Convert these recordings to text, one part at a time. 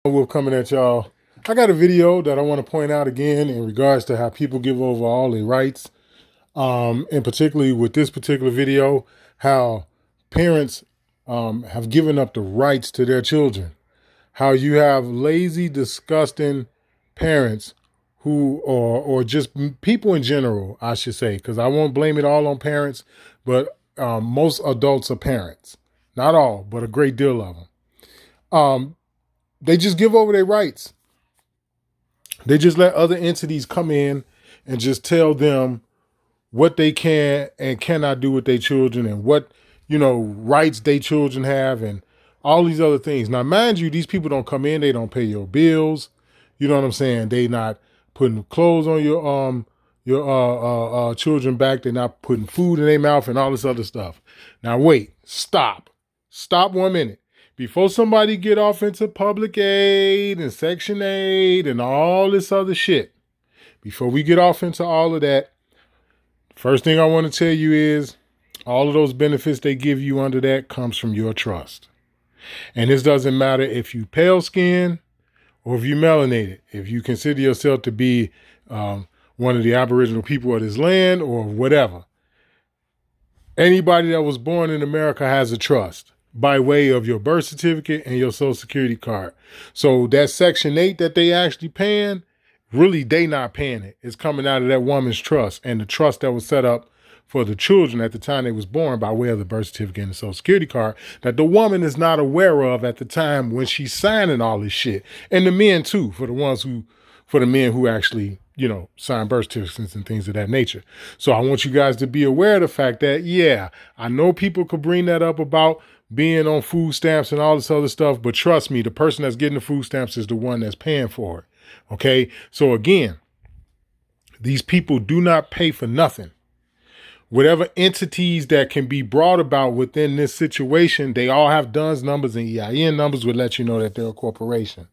We're coming at y'all. I got a video that I want to point out again in regards to how people give over all their rights. And particularly with this particular video, how parents have given up the rights to their children. How you have lazy, disgusting parents who, or just people in general, I should say, because I won't blame it all on parents, but most adults are parents. Not all, but a great deal of them. They just give over their rights. They just let other entities come in and just tell them what they can and cannot do with their children and what, rights their children have and all these other things. Now, mind you, these people don't come in, they don't pay your bills. You know what I'm saying? They not putting clothes on your children back. They're not putting food in their mouth and all this other stuff. Now, wait, stop 1 minute. Before somebody get off into public aid and Section 8 and all this other shit, before we get off into all of that, first thing I want to tell you is all of those benefits they give you under that comes from your trust. And this doesn't matter if you pale skin or if you melanated, if you consider yourself to be one of the Aboriginal people of this land or whatever. Anybody that was born in America has a trust by way of your birth certificate and your social security card. So that Section 8 that they actually paying, really they not paying it. It's coming out of that woman's trust and the trust that was set up for the children at the time they was born by way of the birth certificate and the social security card that the woman is not aware of at the time when she's signing all this shit. And the men too, for the men who actually, sign birth certificates and things of that nature. So I want you guys to be aware of the fact that, yeah, I know people could bring that up about being on food stamps and all this other stuff, but trust me, the person that's getting the food stamps is the one that's paying for it. Okay? So again, these people do not pay for nothing. Whatever entities that can be brought about within this situation, they all have DUNS numbers and EIN numbers would let you know that they're a corporation.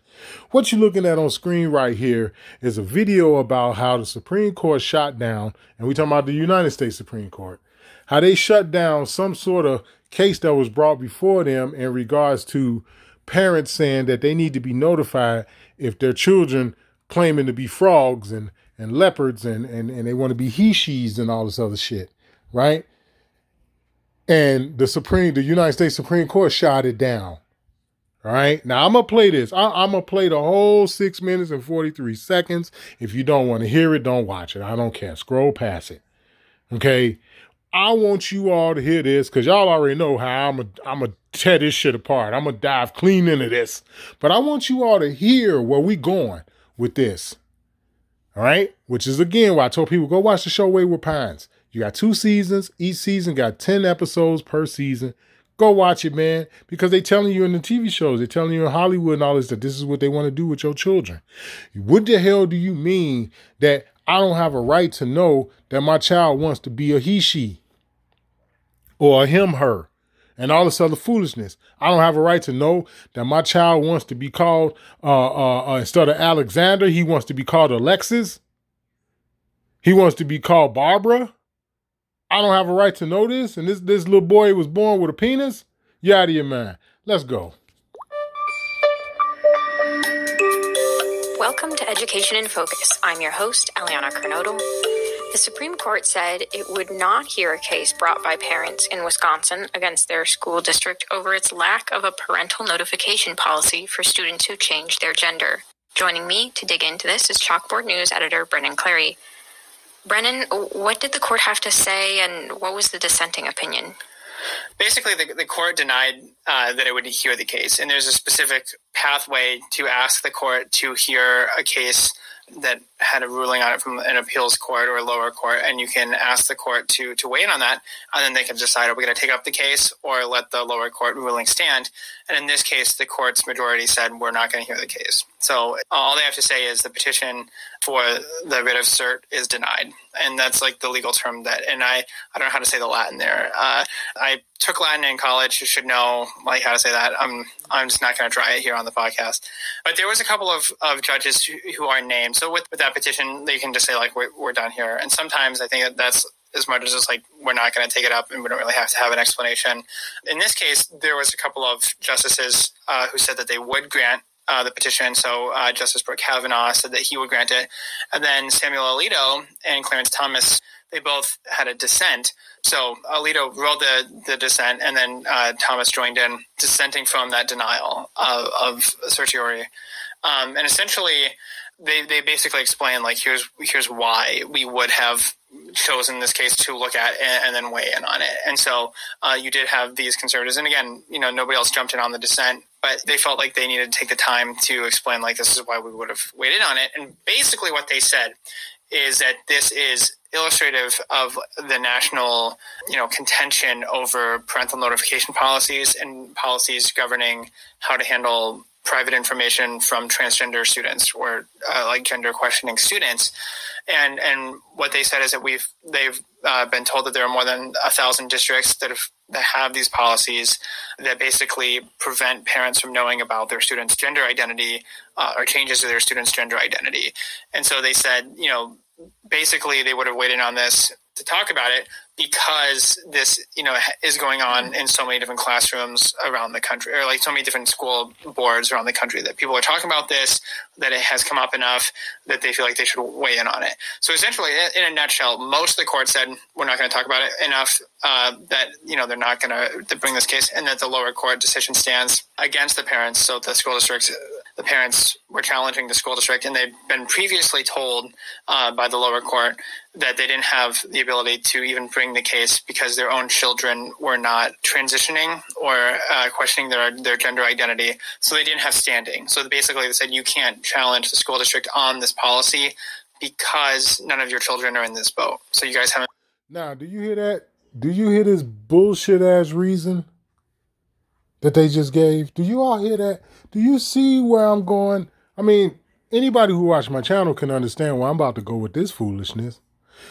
What you're looking at on screen right here is a video about how the Supreme Court shot down, and we're talking about the United States Supreme Court, how they shut down some sort of case that was brought before them in regards to parents saying that they need to be notified if their children claiming to be frogs and leopards and they want to be he-she's and all this other shit. Right? And the United States Supreme Court shot it down. All right. Now I'm going to play this. I'm going to play the whole 6 minutes and 43 seconds. If you don't want to hear it, don't watch it. I don't care. Scroll past it. Okay. I want you all to hear this because y'all already know how I'm going to tear this shit apart. I'm going to dive clean into this. But I want you all to hear where we going with this. All right. Which is, again, why I told people, go watch the show Wayward Pines. You got 2 seasons. Each season got 10 episodes per season. Go watch it, man, because they telling you in the TV shows, they're telling you in Hollywood and all this that this is what they want to do with your children. What the hell do you mean that I don't have a right to know that my child wants to be a he, she, or a him, her, and all this other foolishness? I don't have a right to know that my child wants to be called, instead of Alexander, he wants to be called Alexis. He wants to be called Barbara. I don't have a right to know this, and this little boy was born with a penis? You out of your mind. Let's go. Welcome to Education in Focus. I'm your host, Eliana Chren. The Supreme Court said it would not hear a case brought by parents in Wisconsin against their school district over its lack of a parental notification policy for students who change their gender. Joining me to dig into this is Chalkboard News editor Brennan Clary. Brennan, what did the court have to say, and what was the dissenting opinion? Basically, the court denied that it would hear the case, and there's a specific pathway to ask the court to hear a case that had a ruling on it from an appeals court or a lower court, and you can ask the court to weigh in on that, and then they can decide, are we going to take up the case or let the lower court ruling stand? And in this case, the court's majority said we're not going to hear the case. So all they have to say is the petition for the writ of cert is denied. And that's like the legal term that, and I don't know how to say the Latin there. I took Latin in college. You should know like how to say that. I'm just not going to try it here on the podcast. But there was a couple of judges who are named. So with that petition, they can just say like, we're done here. And sometimes I think that's as much as just like, we're not going to take it up and we don't really have to have an explanation. In this case, there was a couple of justices who said that they would grant the petition. So Justice Brooke Kavanaugh said that he would grant it. And then Samuel Alito and Clarence Thomas, they both had a dissent. So Alito wrote the dissent, and then Thomas joined in, dissenting from that denial of certiorari. And essentially, they basically explain, like, here's why we would have chosen this case to look at and then weigh in on it. And so you did have these conservatives, and again, nobody else jumped in on the dissent, but they felt like they needed to take the time to explain, like, this is why we would have weighed in on it. And basically what they said is that this is illustrative of the national, contention over parental notification policies and policies governing how to handle private information from transgender students or like gender questioning students. And what they said is that they've been told that there are more than 1,000 districts that have these policies that basically prevent parents from knowing about their students' gender identity or changes to their students' gender identity. And so they said, basically they would have waited on this to talk about it because this, is going on in so many different classrooms around the country, or like so many different school boards around the country, that people are talking about this, that it has come up enough that they feel like they should weigh in on it. So essentially, in a nutshell, most of the court said, we're not going to talk about it enough, that, they're not going to bring this case, and that the lower court decision stands against the parents. So the school districts, the parents were challenging the school district, and they'd been previously told by the lower court that they didn't have the ability to even bring the case because their own children were not transitioning or questioning their gender identity. So they didn't have standing. So basically they said, you can't challenge the school district on this policy because none of your children are in this boat. So you guys haven't. Now, do you hear that? Do you hear this bullshit ass reason that they just gave? Do you all hear that? Do you see where I'm going? I mean, anybody who watched my channel can understand where I'm about to go with this foolishness.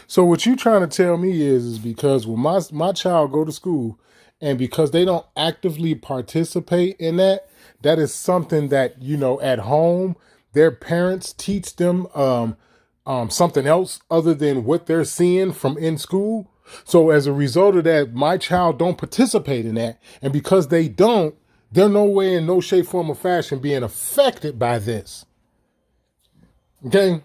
So what you trying to tell me is because when my child go to school and because they don't actively participate in that is something that, at home, their parents teach them something else other than what they're seeing from in school. So as a result of that, my child don't participate in that. And because they don't, they're no way, in no shape, form, or fashion being affected by this. Okay?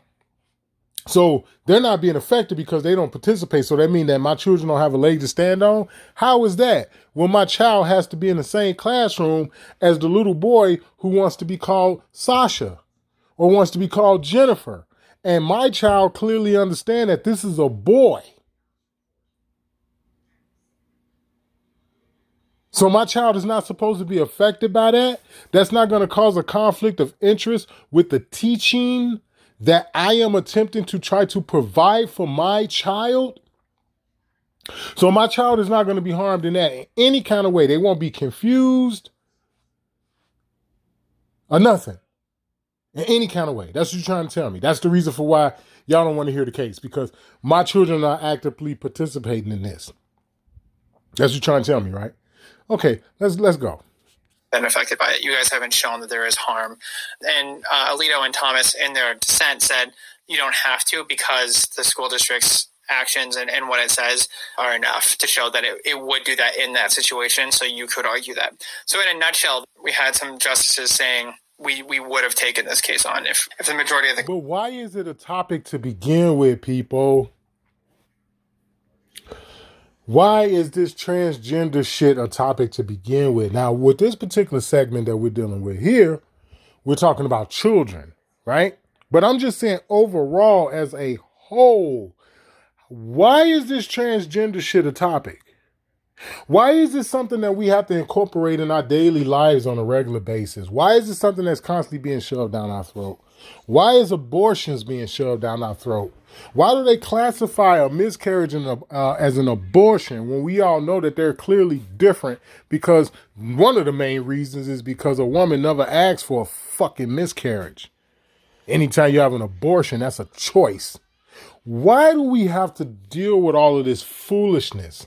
So they're not being affected because they don't participate. So that means that my children don't have a leg to stand on? How is that? Well, my child has to be in the same classroom as the little boy who wants to be called Sasha or wants to be called Jennifer. And my child clearly understands that this is a boy. So my child is not supposed to be affected by that. That's not going to cause a conflict of interest with the teaching that I am attempting to try to provide for my child. So my child is not going to be harmed in that in any kind of way. They won't be confused or nothing in any kind of way. That's what you're trying to tell me. That's the reason for why y'all don't want to hear the case, because my children are actively participating in this. That's what you're trying to tell me, right? Okay, let's go. Been affected by it. You guys haven't shown that there is harm. And Alito and Thomas in their dissent said you don't have to, because the school district's actions and what it says are enough to show that it would do that in that situation. So you could argue that. So in a nutshell, we had some justices saying we would have taken this case on if the majority of the... But why is it a topic to begin with, people? Why is this transgender shit a topic to begin with? Now, with this particular segment that we're dealing with here, we're talking about children, right? But I'm just saying overall as a whole, why is this transgender shit a topic? Why is this something that we have to incorporate in our daily lives on a regular basis? Why is this something that's constantly being shoved down our throat? Why is abortions being shoved down our throat? Why do they classify a miscarriage as an abortion when we all know that they're clearly different? Because one of the main reasons is because a woman never asked for a fucking miscarriage. Anytime you have an abortion, that's a choice. Why do we have to deal with all of this foolishness?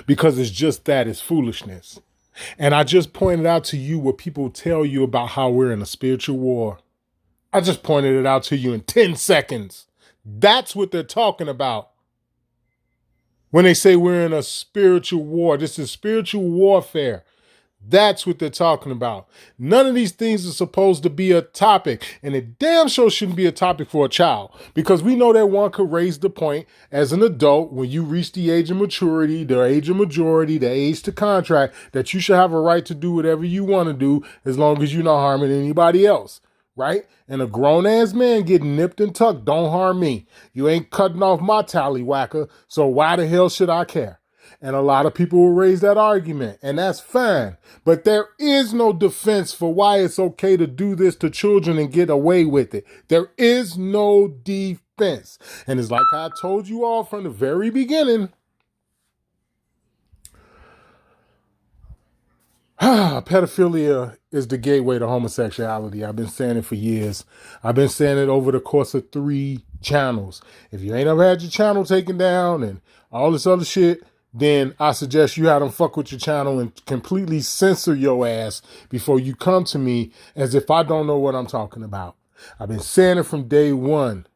Because it's just that, it's foolishness. And I just pointed out to you what people tell you about how we're in a spiritual war. I just pointed it out to you in 10 seconds. That's what they're talking about when they say we're in a spiritual war. This is spiritual warfare. That's what they're talking about. None of these things are supposed to be a topic, and it damn sure shouldn't be a topic for a child, because we know that one could raise the point as an adult when you reach the age of maturity, the age of majority, the age to contract, that you should have a right to do whatever you want to do as long as you're not harming anybody else, right? And a grown-ass man getting nipped and tucked don't harm me. You ain't cutting off my tallywhacker, so why the hell should I care? And a lot of people will raise that argument, and that's fine. But there is no defense for why it's okay to do this to children and get away with it. There is no defense. And it's like I told you all from the very beginning. Pedophilia is the gateway to homosexuality. I've been saying it for years. I've been saying it over the course of 3 channels. If you ain't ever had your channel taken down and all this other shit, then I suggest you have them fuck with your channel and completely censor your ass before you come to me as if I don't know what I'm talking about. I've been saying it from day one.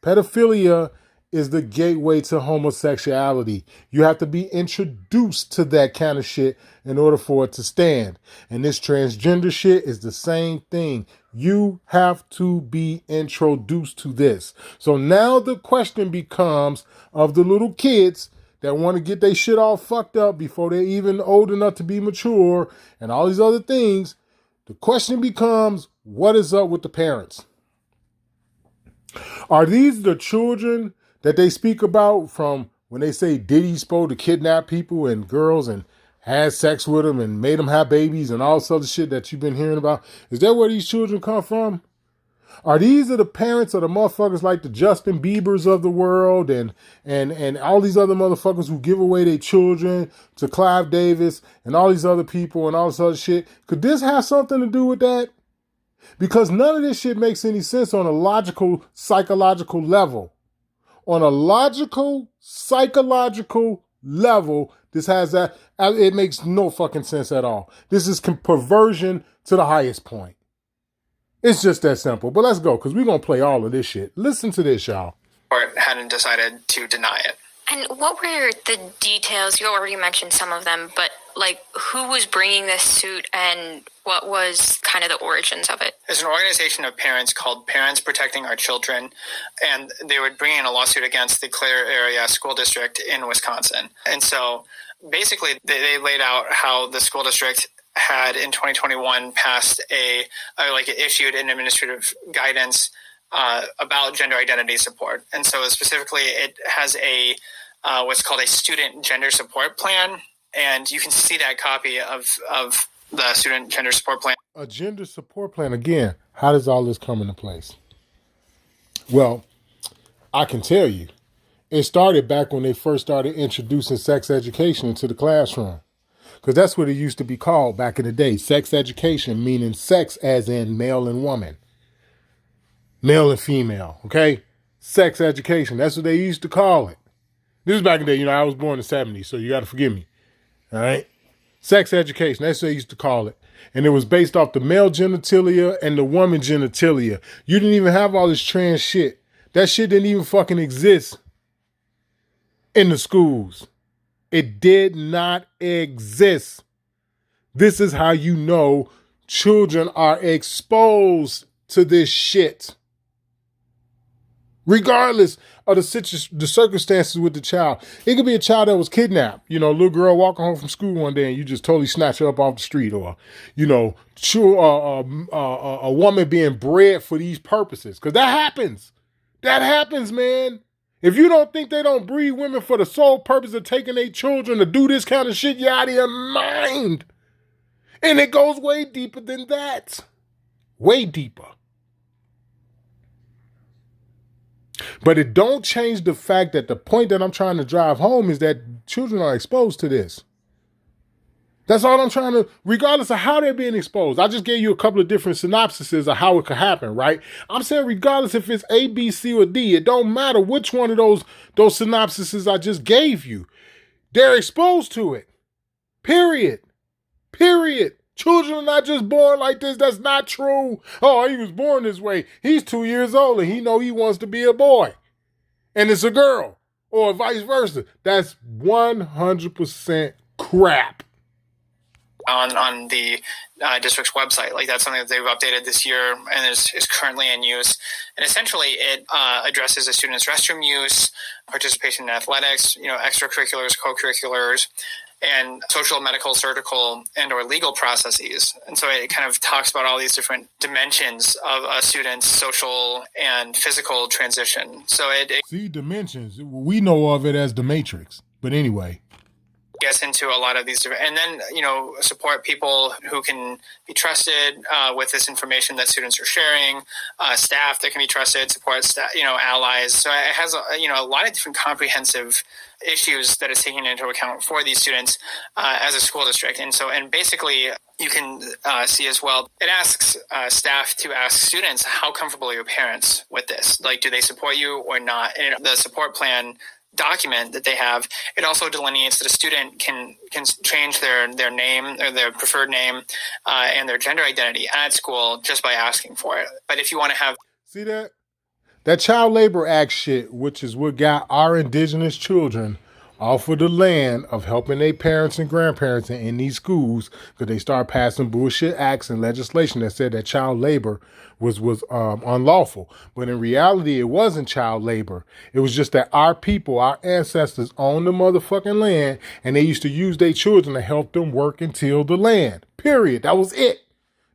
Pedophilia is the gateway to homosexuality. You have to be introduced to that kind of shit in order for it to stand. And this transgender shit is the same thing. You have to be introduced to this. So now the question becomes of the little kids that want to get their shit all fucked up before they're even old enough to be mature and all these other things. The question becomes, what is up with the parents? Are these the children that they speak about from when they say Diddy's supposed to kidnap people and girls and had sex with them and made them have babies and all this other shit that you've been hearing about? Is that where these children come from? Are these the parents of the motherfuckers like the Justin Biebers of the world and all these other motherfuckers who give away their children to Clive Davis and all these other people and all this other shit? Could this have something to do with that? Because none of this shit makes any sense on a logical, psychological level. On a logical, psychological level, this has that. It makes no fucking sense at all. This is perversion to the highest point. It's just that simple. But let's go, because we're going to play all of this shit. Listen to this, y'all. Or hadn't decided to deny it. And what were the details? You already mentioned some of them, but like who was bringing this suit and what was kind of the origins of it? There's an organization of parents called Parents Protecting Our Children, and they would bring in a lawsuit against the Clear Area School District in Wisconsin. And so basically they laid out how the school district had in 2021 passed issued an administrative guidance about gender identity support. And so specifically it has a what's called a student gender support plan. And you can see that copy of the student gender support plan. A gender support plan. Again, how does all this come into place? Well, I can tell you, it started back when they first started introducing sex education into the classroom. Because that's what it used to be called back in the day. Sex education, meaning sex as in male and woman. Male and female, okay? Sex education, that's what they used to call it. This is back in the day, I was born in the 70s, so you got to forgive me, all right? Sex education, that's what they used to call it. And it was based off the male genitalia and the woman genitalia. You didn't even have all this trans shit. That shit didn't even fucking exist in the schools. It did not exist. This is how you know children are exposed to this shit. Regardless of the circumstances with the child. It could be a child that was kidnapped. A little girl walking home from school one day and you just totally snatch her up off the street. Or, a woman being bred for these purposes. Because that happens. That happens, man. If you don't think they don't breed women for the sole purpose of taking their children to do this kind of shit, you're out of your mind. And it goes way deeper than that. Way deeper. But it don't change the fact that the point that I'm trying to drive home is that children are exposed to this. That's all I'm trying to, regardless of how they're being exposed. I just gave you a couple of different synopsises of how it could happen, right? I'm saying regardless if it's A, B, C, or D, it don't matter which one of those synopsises I just gave you. They're exposed to it. Period. Children are not just born like this. That's not true. Oh, he was born this way. He's 2 years old and he know he wants to be a boy. And it's a girl. Or vice versa. That's 100% crap. on the district's website. Like that's something that they've updated this year and is currently in use. And essentially, it addresses a student's restroom use, participation in athletics, extracurriculars, co-curriculars, and social, medical, surgical, and or legal processes. And so it kind of talks about all these different dimensions of a student's social and physical transition. So it see, dimensions. We know of it as the Matrix. But anyway, gets into a lot of these different, and then support people who can be trusted with this information that students are sharing, staff that can be trusted, support staff, allies. So it has a lot of different comprehensive issues that is taken into account for these students as a school district. And basically you can see as well, it asks staff to ask students, how comfortable are your parents with this? Like, do they support you or not? And the support plan document that they have, it also delineates that a student can change their name or their preferred name and their gender identity at school just by asking for it. But if you want to have... See that Child Labor Act shit, which is what got our indigenous children off of the land of helping their parents and grandparents in these schools, because they start passing bullshit acts and legislation that said that child labor was unlawful. But in reality, it wasn't child labor. It was just that our people, our ancestors, owned the motherfucking land, and they used to use their children to help them work and till the land. Period. That was it.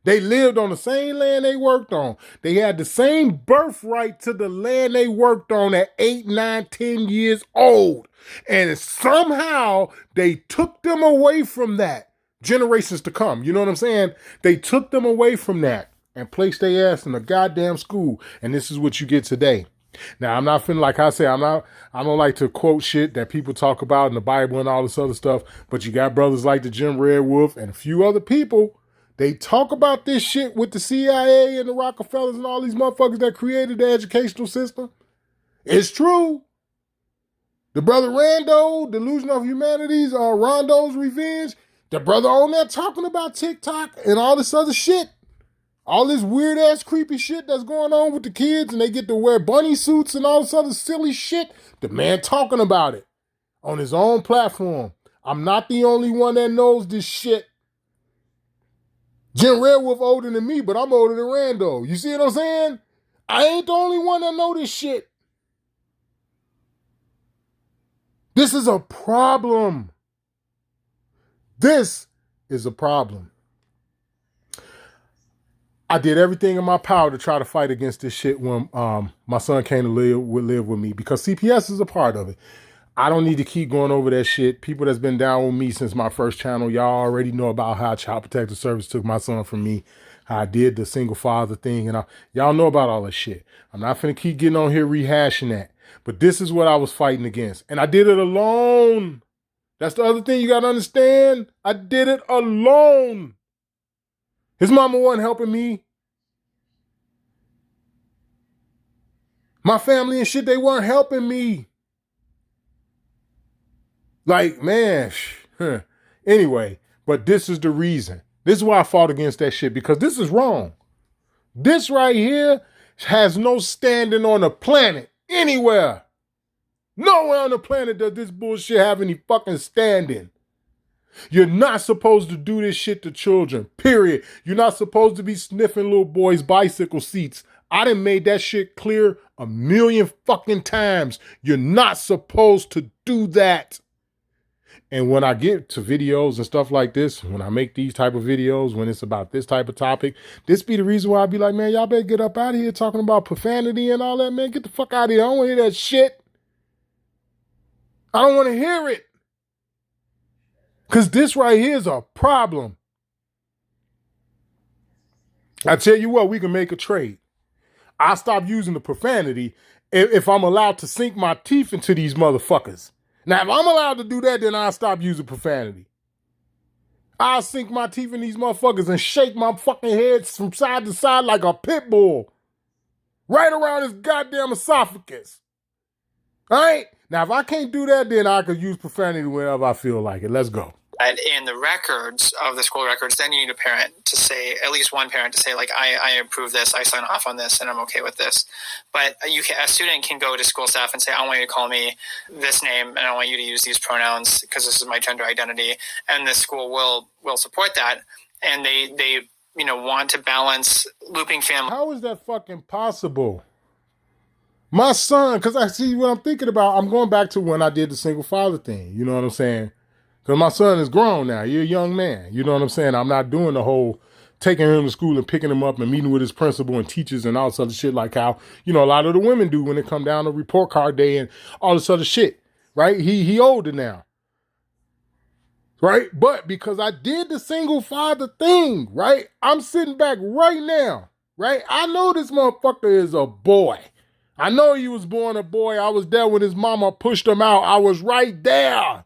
They lived on the same land they worked on. They had the same birthright to the land they worked on at 8, 9, 10 years old. And somehow they took them away from that. Generations to come. You know what I'm saying? They took them away from that and placed their ass in a goddamn school. And this is what you get today. Now, I'm not finna, like I say, I don't like to quote shit that people talk about in the Bible and all this other stuff. But you got brothers like the Jim Red Wolf and a few other people. They talk about this shit with the CIA and the Rockefellers and all these motherfuckers that created the educational system. It's true. The brother Rando, Delusion of Humanities, Rondo's Revenge, the brother on there talking about TikTok and all this other shit. All this weird ass creepy shit that's going on with the kids, and they get to wear bunny suits and all this other silly shit. The man talking about it on his own platform. I'm not the only one that knows this shit. Jim Red Wolf older than me, but I'm older than Rando. You see what I'm saying? I ain't the only one that know this shit. This is a problem. This is a problem. I did everything in my power to try to fight against this shit when my son came to live with me, because CPS is a part of it. I don't need to keep going over that shit. People that's been down with me since my first channel, y'all already know about how Child Protective Service took my son from me, how I did the single father thing, and y'all know about all that shit. I'm not finna keep getting on here rehashing that. But this is what I was fighting against. And I did it alone. That's the other thing you gotta understand. I did it alone. His mama wasn't helping me. My family and shit, they weren't helping me. Like, man, anyway, but this is the reason. This is why I fought against that shit, because this is wrong. This right here has no standing on the planet anywhere. Nowhere on the planet does this bullshit have any fucking standing. You're not supposed to do this shit to children, period. You're not supposed to be sniffing little boys' bicycle seats. I done made that shit clear 1,000,000 fucking times. You're not supposed to do that. And when I get to videos and stuff like this, when I make these type of videos, when it's about this type of topic, this be the reason why I be like, man, y'all better get up out of here talking about profanity and all that, man. Get the fuck out of here. I don't want to hear that shit. I don't want to hear it. Because this right here is a problem. I tell you what, we can make a trade. I'll stop using the profanity if I'm allowed to sink my teeth into these motherfuckers. Now, if I'm allowed to do that, then I'll stop using profanity. I'll sink my teeth in these motherfuckers and shake my fucking heads from side to side like a pit bull. Right around his goddamn esophagus. All right? Now, if I can't do that, then I could use profanity whenever I feel like it. Let's go. In the records of the school records, then you need a parent to say, at least one parent to say, like, I approve this, I sign off on this, and I'm okay with this. But a student can go to school staff and say, I want you to call me this name, and I want you to use these pronouns because this is my gender identity, and the school will support that. And they want to balance looping family. How is that fucking possible? My son, because I see what I'm thinking about, I'm going back to when I did the single father thing. You know what I'm saying? Because my son is grown now. You're a young man. You know what I'm saying? I'm not doing the whole taking him to school and picking him up and meeting with his principal and teachers and all this other shit like how, a lot of the women do when they come down to report card day and all this other shit, right? He older now, right? But because I did the single father thing, right? I'm sitting back right now, right? I know this motherfucker is a boy. I know he was born a boy. I was there when his mama pushed him out. I was right there.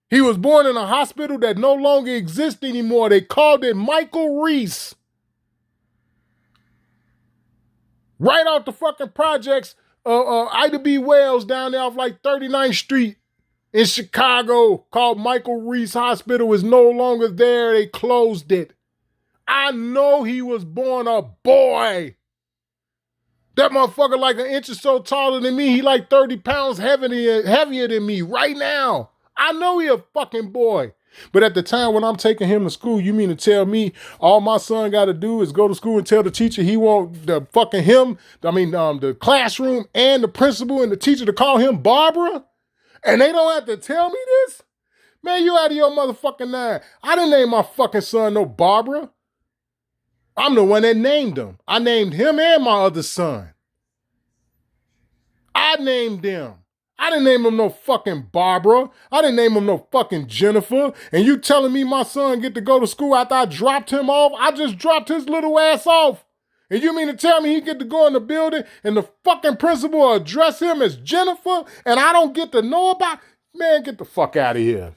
He was born in a hospital that no longer exists anymore. They called it Michael Reese. Right out the fucking projects, Ida B. Wells down there off like 39th Street in Chicago, called Michael Reese Hospital, is no longer there. They closed it. I know he was born a boy. That motherfucker like an inch or so taller than me. He like 30 pounds heavier than me right now. I know he a fucking boy. But at the time when I'm taking him to school, you mean to tell me all my son got to do is go to school and tell the teacher he want the classroom and the principal and the teacher to call him Barbara? And they don't have to tell me this? Man, you out of your motherfucking mind. I didn't name my fucking son no Barbara. I'm the one that named him. I named him and my other son. I named them. I didn't name him no fucking Barbara. I didn't name him no fucking Jennifer. And you telling me my son get to go to school after I dropped him off? I just dropped his little ass off. And you mean to tell me he get to go in the building and the fucking principal will address him as Jennifer and I don't get to know about? Man, get the fuck out of here.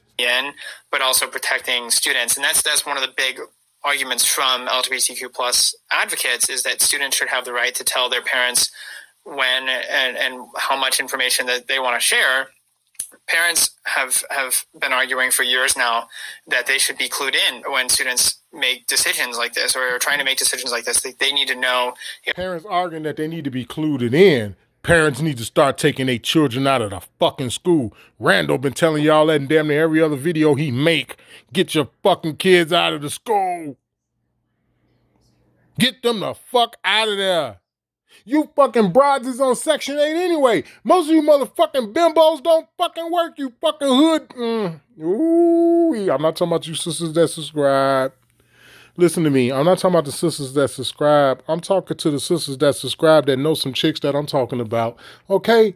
But also protecting students. And that's one of the big arguments from LGBTQ plus advocates is that students should have the right to tell their parents when and how much information that they want to share. Parents have been arguing for years now that they should be clued in when students make decisions like this or are trying to make decisions like this. They need to know. Parents arguing that they need to be clued in. Parents need to start taking their children out of the fucking school. Randall been telling y'all that in damn near every other video he make. Get your fucking kids out of the school. Get them the fuck out of there. You fucking broads is on Section 8 anyway. Most of you motherfucking bimbos don't fucking work, you fucking hood. Ooh, I'm not talking about you sisters that subscribe. Listen to me. I'm not talking about the sisters that subscribe. I'm talking to the sisters that subscribe that know some chicks that I'm talking about. Okay?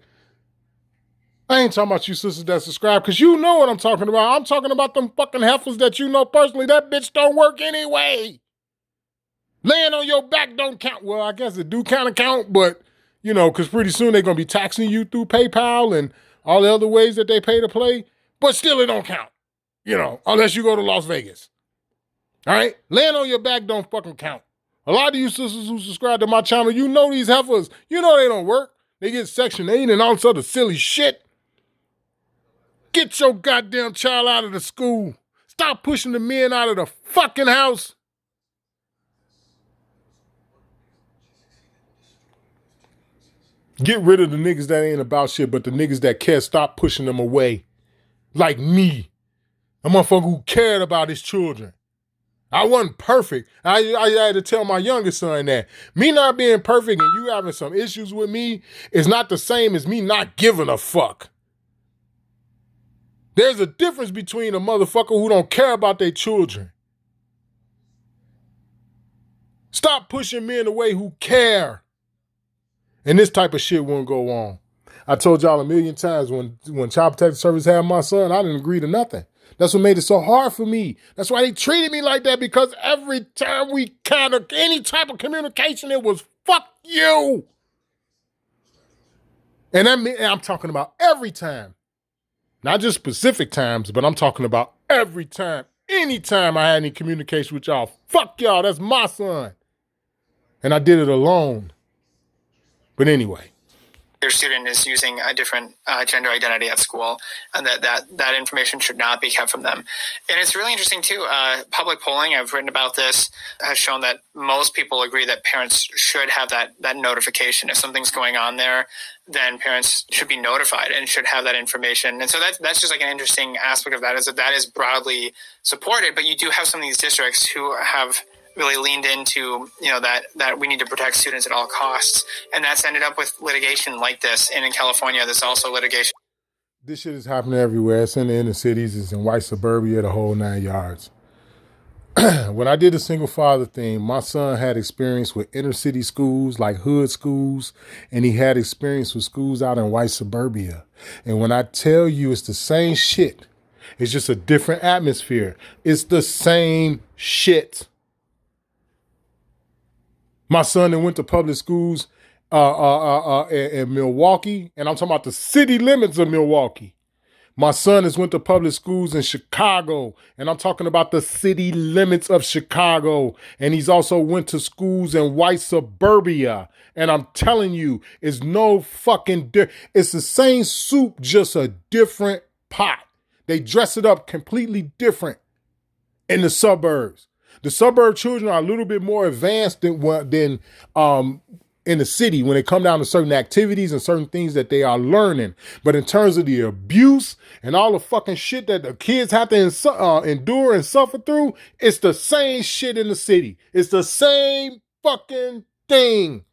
I ain't talking about you sisters that subscribe because you know what I'm talking about. I'm talking about them fucking heifers that you know personally. That bitch don't work anyway. Laying on your back don't count. Well, I guess it do kind of count, but, because pretty soon they're going to be taxing you through PayPal and all the other ways that they pay to play. But still, it don't count, unless you go to Las Vegas. All right? Laying on your back don't fucking count. A lot of you sisters who subscribe to my channel, you know these heifers. You know they don't work. They get Section 8 and all this other silly shit. Get your goddamn child out of the school. Stop pushing the men out of the fucking house. Get rid of the niggas that ain't about shit, but the niggas that care, stop pushing them away. Like me. A motherfucker who cared about his children. I wasn't perfect. I had to tell my youngest son that. Me not being perfect and you having some issues with me is not the same as me not giving a fuck. There's a difference between a motherfucker who don't care about their children. Stop pushing men away who care. And this type of shit won't go on. I told y'all a million times when Child Protective Service had my son, I didn't agree to nothing. That's what made it so hard for me. That's why they treated me like that, because every time we kind of, any type of communication, it was fuck you. And I'm talking about every time. Not just specific times, but I'm talking about every time. Anytime I had any communication with y'all, fuck y'all, that's my son. And I did it alone. But anyway, your student is using a different gender identity at school, and that information should not be kept from them. And it's really interesting too. Public polling, I've written about this, has shown that most people agree that parents should have that notification. If something's going on there, then parents should be notified and should have that information. And so that's just like an interesting aspect of that, is that is broadly supported. But you do have some of these districts who have really leaned into, that we need to protect students at all costs. And that's ended up with litigation like this. And in California, there's also litigation. This shit is happening everywhere. It's in the inner cities. It's in white suburbia, the whole 9 yards. When I did the single father thing, my son had experience with inner city schools, like hood schools, and he had experience with schools out in white suburbia. And when I tell you it's the same shit, it's just a different atmosphere. It's the same shit. My son that went to public schools in Milwaukee, and I'm talking about the city limits of Milwaukee. My son has went to public schools in Chicago, and I'm talking about the city limits of Chicago. And he's also went to schools in white suburbia. And I'm telling you, it's no fucking it's the same soup, just a different pot. They dress it up completely different in the suburbs. The suburb children are a little bit more advanced than in the city when they come down to certain activities and certain things that they are learning. But in terms of the abuse and all the fucking shit that the kids have to endure and suffer through, it's the same shit in the city. It's the same fucking thing.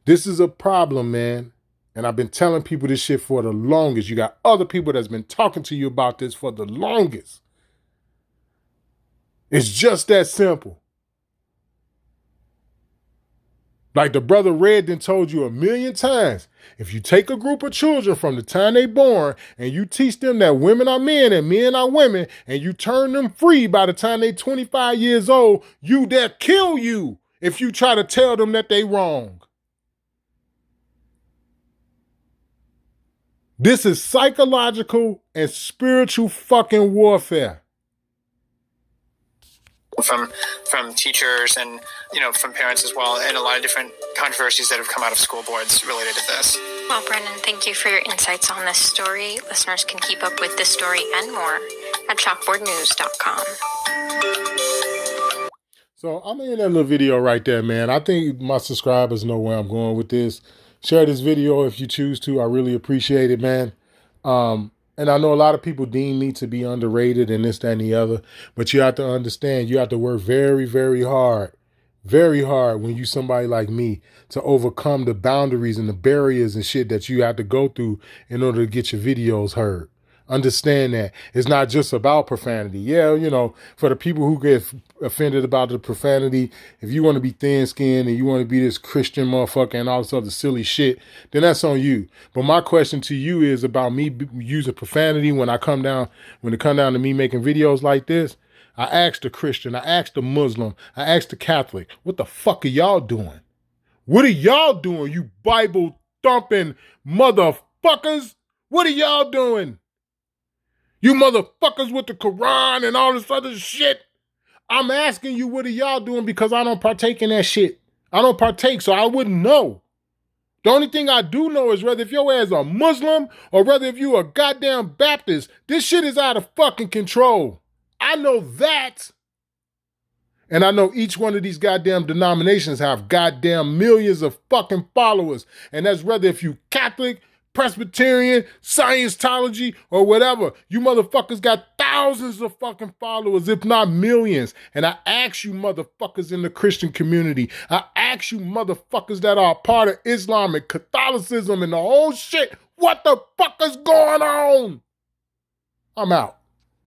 This is a problem, man. And I've been telling people this shit for the longest. You got other people that's been talking to you about this for the longest. It's just that simple. Like the brother Red done told you 1,000,000 times, if you take a group of children from the time they born and you teach them that women are men and men are women, and you turn them free by the time they 25 years old, they'll kill you if you try to tell them that they wrong. This is psychological and spiritual fucking warfare. From teachers and, from parents as well, and a lot of different controversies that have come out of school boards related to this. Well, Brennan, thank you for your insights on this story. Listeners can keep up with this story and more at chalkboardnews.com. So I'm in that little video right there, man. I think my subscribers know where I'm going with this. Share this video if you choose to. I really appreciate it, man. And I know a lot of people deem me to be underrated and this, that, and the other. But you have to understand, you have to work very, very hard when you somebody like me to overcome the boundaries and the barriers and shit that you have to go through in order to get your videos heard. Understand that it's not just about profanity. Yeah, for the people who get offended about the profanity, if you want to be thin-skinned and you want to be this Christian motherfucker and all this other silly shit, then that's on you. But my question to you is about me using profanity when it come down to me making videos like this. I asked the Christian, I asked the Muslim, I asked the Catholic, what the fuck are y'all doing? What are y'all doing, you Bible thumping motherfuckers? What are y'all doing? You motherfuckers with the Quran and all this other shit. I'm asking you, what are y'all doing? Because I don't partake in that shit. I don't partake, so I wouldn't know. The only thing I do know is whether if your ass a Muslim or whether if you a goddamn Baptist, this shit is out of fucking control. I know that. And I know each one of these goddamn denominations have goddamn millions of fucking followers. And that's whether if you Catholic, Presbyterian, Scientology, or whatever. You motherfuckers got thousands of fucking followers, if not millions. And I ask you motherfuckers in the Christian community, I ask you motherfuckers that are a part of Islam and Catholicism and the whole shit, what the fuck is going on? I'm out.